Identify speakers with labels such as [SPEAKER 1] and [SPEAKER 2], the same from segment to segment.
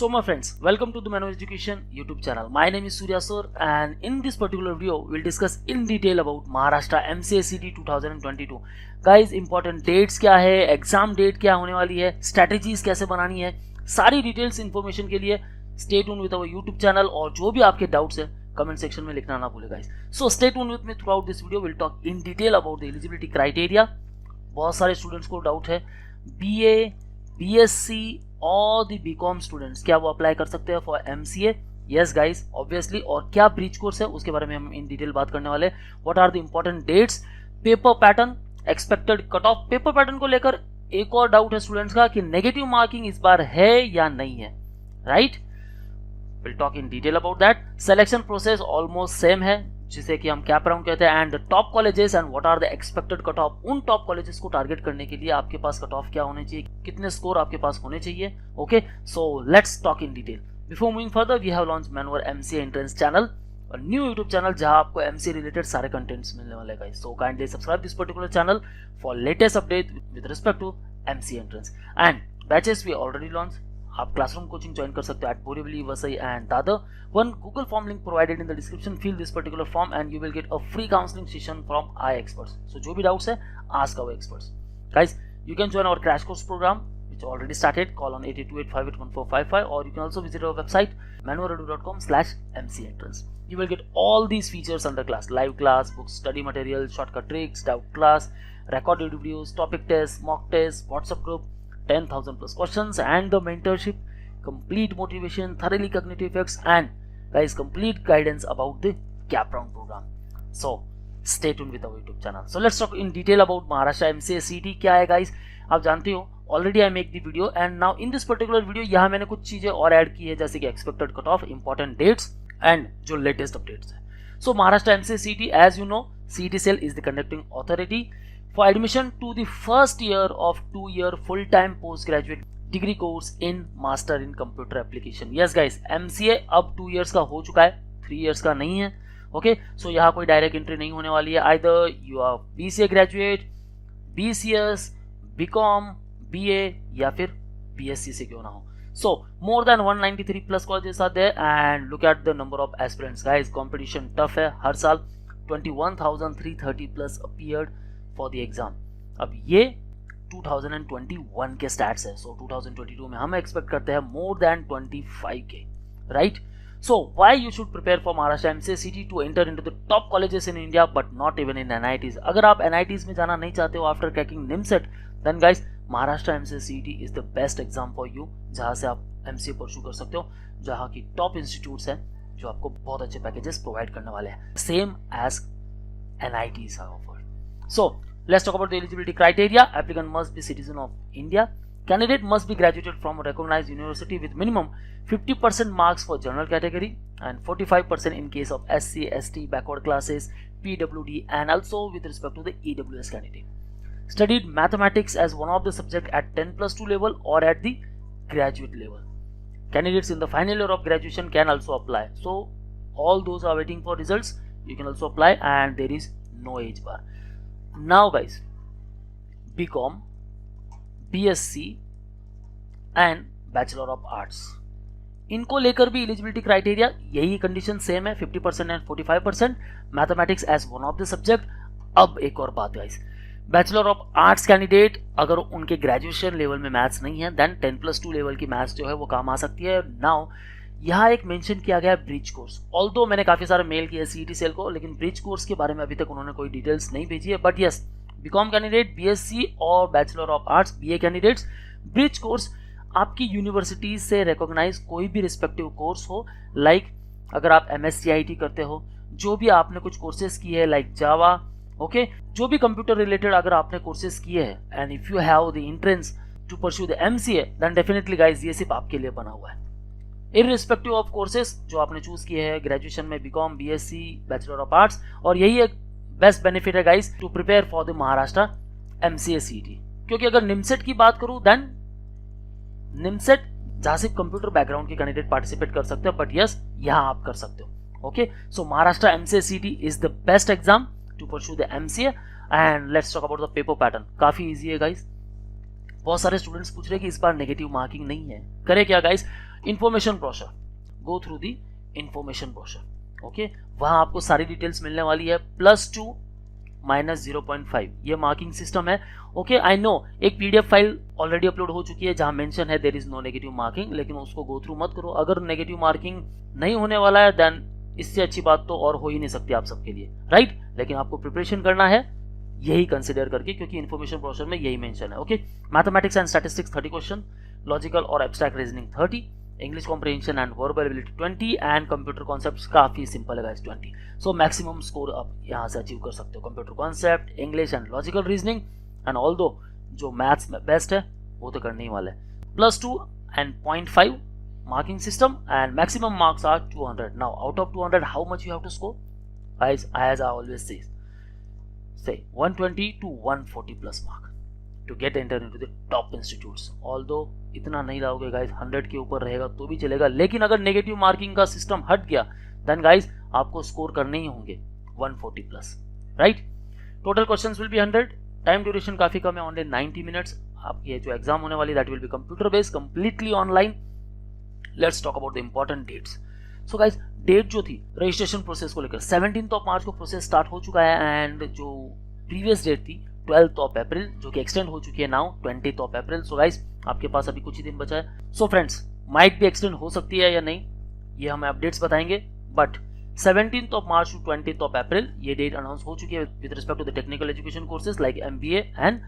[SPEAKER 1] So my friends, welcome to the Manu Education YouTube channel. My name is Surya Sir and in this particular video we'll discuss in detail about Maharashtra MCA/CT 2022. Guys, important dates क्या है, exam date क्या होने वाली है, strategies कैसे बनानी है, सारी डिटेल्स इन्फॉर्मेशन के लिए stay tune with our YouTube channel और जो भी आपके डाउट्स है कमेंट सेक्शन में लिखना ना भूले guys. So stay tune with me through out this video. Will talk in detail about the eligibility criteria. बहुत सारे स्टूडेंट्स को डाउट है BA, BSc और द बीकॉम स्टूडेंट्स क्या वो अप्लाई कर सकते हैं for MCA. Yes guys, obviously. और क्या ब्रीच कोर्स है उसके बारे में हम इन डिटेल बात करने वाले. What are the important dates, paper pattern, expected cut off. Paper pattern को लेकर एक और डाउट है स्टूडेंट्स का कि नेगेटिव मार्किंग इस बार है या नहीं है, right. Will talk in detail about that. Selection process almost same है जिसे कि हम कैप राउंड कहते हैं. And top colleges and what are the expected cut off. उन टॉप कॉलेजेस को टारगेट करने के लिए आपके पास कट ऑफ क्या होने चाहिए, कितने स्कोर आपके पास होने चाहिए. Okay, so let's talk in detail. Before moving further, we have launch मैनुअर MCA entrance channel, new YouTube channel जहां आपको MCA रिलेटेड सारे कंटेंट्स मिलने वाले हैं. So kindly subscribe this particular channel for latest update with respect to MCA entrance. And batches we already launch. आप classroom coaching join कर सकते हो at Borivali, Vasai and Dadar. One Google form link provided in the description. Fill this particular form and you will get a free counseling session from our experts. So जो भी doubts है, ask our experts. Guys, you can join our crash course program which already started. Call on 8228581455 or you can also visit our website manuoredu.com/MCentrance. You will get all these features under class: live class, books, study material, shortcut tricks, doubt class, recorded videos, topic tests, mock tests, WhatsApp group, 10,000 plus questions and the mentorship, complete motivation, thoroughly cognitive effects and guys complete guidance about the cap round program. So stay tuned with our YouTube channel. So let's talk in detail about Maharashtra MCA/CT क्या है guys. आप जानते हो already I make the video and now in this particular video यहाँ मैंने कुछ चीजें और ऐड की है जैसे कि expected cut off, important dates and जो latest updates है. So Maharashtra MCA/CT, as you know, CET cell is the conducting authority for admission to the first year of 2-year full-time postgraduate degree course in master in computer application. Yes guys, MCA अब 2 years का हो चुका है, 3 years का नहीं है. Okay, सो यहाँ कोई डायरेक्ट एंट्री नहीं होने वाली है. Either you are BCA graduate, BCS, BCom, BA या फिर BSc से क्यों ना हो. So more than 193 plus colleges are there and look at the number of aspirants. Guys, competition tough है. हर साल 21,330 plus appeared for the exam. अब ये 2021 के स्टैट्स है. सो 2022 में हम एक्सपेक्ट करते हैं more than 25K, right. So why you should prepare for Maharashtra MCA/CT to enter into the top colleges in India but not even in NITs. अगर आप NITs में जाना नहीं चाहते हो after cracking NIMCET, then guys Maharashtra MCA/CT is the best exam for you जहां से आप MCA परस्यू कर सकते हो, जहां की टॉप इंस्टीट्यूट्स हैं जो आपको बहुत अच्छे पैकेजेस प्रोवाइड करने वाले हैं, same as NITs are offered. So let's talk about the eligibility criteria. Applicant must be citizen of India. Candidate must be graduated from a recognized university with minimum 50% marks for general category and 45% in case of SC, ST, backward classes, PWD and also with respect to the EWS candidate. Studied mathematics as one of the subject at 10+2 level or at the graduate level. Candidates in the final year of graduation can also apply. So all those are waiting for results. You can also apply and there is no age bar. Now guys, BCom, BSc and Bachelor of Arts, इनको लेकर भी eligibility criteria यही condition same है, 50% and 45%. Mathematics as one of the subject. अब एक और बात guys, bachelor of arts candidate अगर उनके ग्रेजुएशन लेवल में मैथ्स नहीं है देन 10+2 लेवल की मैथ्स जो है वो काम आ सकती है. नाउ यहाँ एक मेंशन किया गया है ब्रिज कोर्स. ऑल्दो मैंने काफी सारे मेल किया CET सेल को, लेकिन ब्रिज कोर्स के बारे में अभी तक उन्होंने कोई डिटेल्स नहीं भेजी है. But yes, BCom candidate, BSc और bachelor of arts BA candidates, bridge course आपकी यूनिवर्सिटी से रिकॉग्नाइज कोई भी रिस्पेक्टिव कोर्स हो, लाइक अगर आप MSc करते हो, जो भी आपने कुछ कोर्सेज किए हैं लाइक जावा, ओके, जो भी कंप्यूटर रिलेटेड अगर आपने कोर्सेज किए हैं and if you have the entrance to pursue the MCA then definitely guys ये सिर्फ आपके लिए बना हुआ है. इररिस्पेक्टिव ऑफ कोर्सेज जो आपने चूज किए हैं ग्रेजुएशन में, BCom, BSc, bachelor of arts. और यही एक बेस्ट बेनिफिट है guys to prepare for the Maharashtra MCA/CT. क्योंकि अगर NIMCET की बात करूं देन NIMCET जहां सिर्फ कंप्यूटर बैकग्राउंड के कैंडिडेट पार्टिसिपेट कर सकते हो, बट यस यहां आप कर सकते हो. Okay, so Maharashtra MCA/CT is the best exam to pursue the MCA. And let's talk about the paper pattern. काफी इजी है गाइस. बहुत सारे स्टूडेंट्स पूछ रहे हैं कि इस बार नेगेटिव मार्किंग नहीं है, करे क्या guys. Information brochure, go through the information brochure. Okay, वहां आपको सारी डिटेल्स मिलने वाली है। +2 -0.5 ये मार्किंग सिस्टम है। ओके, आई नो एक पीडीएफ फाइल ऑलरेडी अपलोड हो चुकी है जहां मेंशन है there is no negative marking, लेकिन उसको गो थ्रू मत करो। अगर नेगेटिव मार्किंग नहीं होने वाला है देन इससे अच्छी बात तो और हो ही नहीं सकती आप सबके लिए, राइट। लेकिन आपको प्रिपरेशन करना है यही कंसिडर करके, क्योंकि इन्फॉर्मेशन ब्रोशर में यही मेंशन है। Okay, mathematics and statistics 30 question, logical और abstract reasoning 30, English comprehension and verbal ability 20 and computer concepts काफी सिंपल है गाइस 20। सो मैक्सिमम स्कोर आप यहां से अचीव कर सकते हो। Computer concept, English and logical reasoning and although जो मैथ्स में बेस्ट है वो तो करने ही वाले हैं। +2 and 0.5 marking system and maximum marks are 200. Now out of 200 how much you have to score? Guys, as I always say 120 to 140 plus mark to get entered into the top institutes. Although इतना नहीं लाओगे guys, 100 के ऊपर रहेगा तो भी चलेगा, लेकिन अगर नेगेटिव मार्किंग का सिस्टम हट गया देन गाइस आपको स्कोर करने ही होंगे 140 plus, right. Total questions will be 100, time duration काफी कम है, ओनली 90 मिनट्स। आपकी जो एग्जाम होने वाली that will be computer based, completely online. Let's talk about the important dates. So guys, date जो थी रजिस्ट्रेशन प्रोसेस को लेकर 17 मार्च को प्रोसेस स्टार्ट हो चुका है, एंड जो प्रीवियस डेट थी 12 अप्रैल जो कि एक्सटेंड हो चुकी है नाउ 20 अप्रैल। सो गाइस, आपके पास अभी कुछ ही दिन बचा है। सो फ्रेंड्स, माइट भी एक्सटेंड हो सकती है या नहीं ये हमें अपडेट्स बताएंगे, बट 17 मार्च टू 20 अप्रैल ये डेट अनाउंस हो चुकी है with respect to the technical education courses like MBA and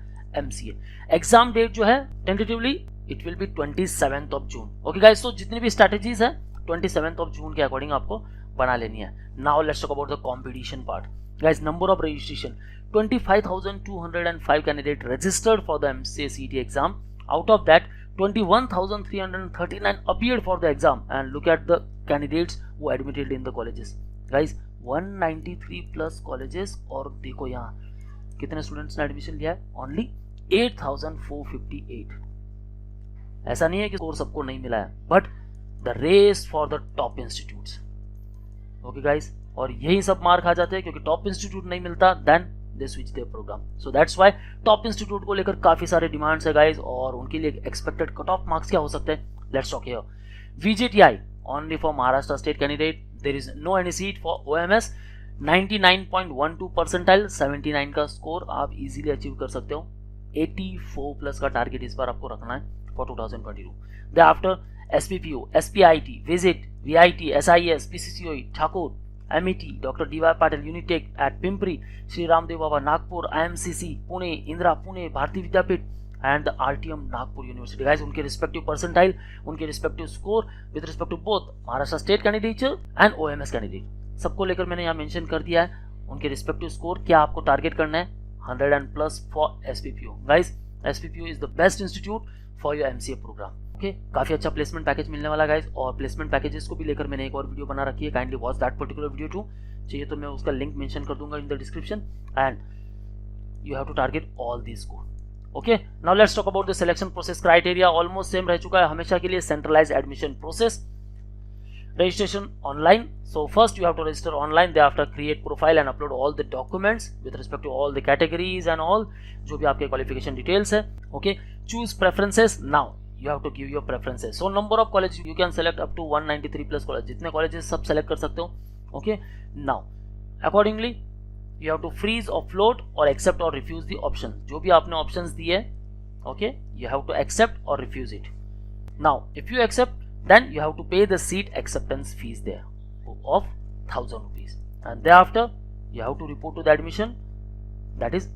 [SPEAKER 1] MCA। Exam date जो है tentatively it will be 27 June. Okay guys, तो जितनी भी स्ट्रेटेजीज है 27 जून के अकॉर्डिंग आपको बना लेनी है। Now let's talk about the competition part. Guys, number of registration 25,205 candidate registered for the MCA CET exam. Out of that 21,339 appeared for the exam, and look at the candidates who admitted in the colleges. Guys, 193 plus colleges, और देखो यहाँ कितने students ने admission लिया है, only 8,458। ऐसा नहीं है कि स्कोर सबको नहीं मिला है, but the race for the top institutes. Okay guys, और यही सब मार्क आ जाते हैं क्योंकि टॉप इंस्टीट्यूट नहीं मिलता then they switch their program. So that's why top institute को लेकर काफी सारे डिमांड्स है गाइस, और उनके लिए एक्सपेक्टेड कट ऑफ मार्क्स क्या हो सकते हैं। Let's talk here. VJTI only for Maharashtra state candidate, there is no any seat for OMS। 99.12 percentile 79 का स्कोर आप इजीली अचीव कर सकते हो। 84 प्लस का टारगेट इस बार आपको रखना है for 2022। Thereafter SPPO, SPIT, Visit, VIT, SIS, PCCOE, Thakur, MET, Dr. D.Y. Patil Unitech at Pimpri, Shri Ramdev Baba Nagpur, IMCC Pune, Indira Pune, Bharati Vidyapit and the RTM Nagpur University. Guys, उनके respective percentile, उनके respective score with respect to both Maharashtra state candidature and OMS candidate, सबको लेकर मैंने यहाँ mention कर दिया है उनके respective score क्या आपको टारगेट करना है 100 and plus for SPPO. Guys, SPPO is the best institute for your MCA program. काफी अच्छा प्लेसमेंट पैकेज मिलने वाला गाइस, और प्लेसमेंट पैकेजेस को भी लेकर मैंने एक और वीडियो बना रखी है, kindly watch that particular video too. चाहिए तो मैं उसका लिंक मेंशन कर दूंगा in the description, and you have to target all this score. Okay, now let's talk about the selection process criteria. Almost same रह चुका है हमेशा के लिए, centralised admission process, registration online. So first you have to register online, thereafter create profile and upload all the documents with respect to all the categories and all जो भी आपके qualification details है. Okay, choose preferences. Now you have to give your preferences. So number of colleges you can select up to 193 plus college, जितने colleges सब select कर सकते हो. Okay, now accordingly you have to freeze or float or accept or refuse the options. जो भी आपने options दिए, okay, you have to accept or refuse it. Now if you accept, then you have to pay the seat acceptance fees there of 1000 rupees, and thereafter you have to report to the admission, that is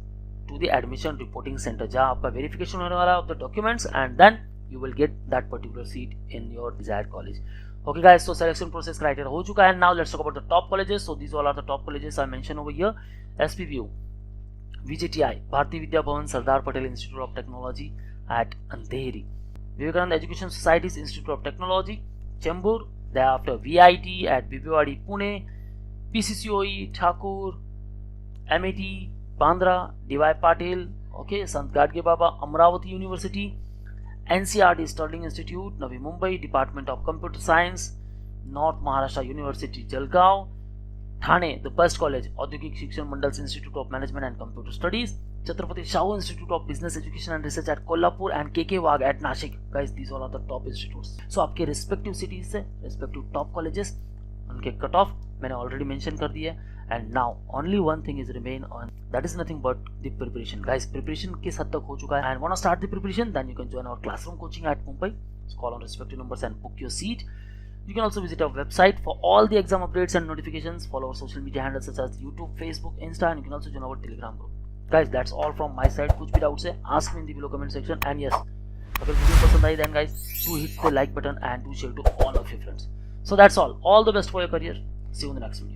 [SPEAKER 1] to the admission reporting center जहाँ आपका verification होने वाला of the documents, and then you will get that particular seat in your desired college. Okay guys, so selection process criteria हो चुका है. Now let's talk about the top colleges. So these all are the top colleges I mentioned over here. SPPU, VJTI, Bharati Vidya Bhavan, Sardar Patel Institute of Technology at Andheri, Vivekananda Education Society's Institute of Technology, Chembur, thereafter VIT at Bibwewadi, Pune, PCCOE, Thakur, MET, Bandra, D.Y. Patil, okay, Sant Gadge Baba, Amravati University, NCRT Sterling Institute, Navi Mumbai, Department of Computer Science, North Maharashtra University, Jalgaon, Thane, the best college, Audyogik Shikshan Mandal's Institute of Management and Computer Studies, Chhatrapati Shahu Institute of Business Education and Research at Kolhapur and KK Wag at Nashik. Guys, these all are the top institutes. So आपके respective cities से respective top colleges उनके cut off मैंने already mention कर दिया है. And now only one thing is remain on, that is nothing but the preparation. Guys, preparation किस हद तक हो चुका है? And wanna start the preparation? Then you can join our classroom coaching at Mumbai. So call on respective numbers and book your seat. You can also visit our website for all the exam updates and notifications. Follow our social media handles such as YouTube, Facebook, Insta, and you can also join our Telegram group. Guys, that's all from my side. कुछ भी doubts है, ask me in the below comment section. And yes, अगर video पसंद आई then guys, do hit the like button and do share to all of your friends. So that's all. All the best for your career. See you in the next video.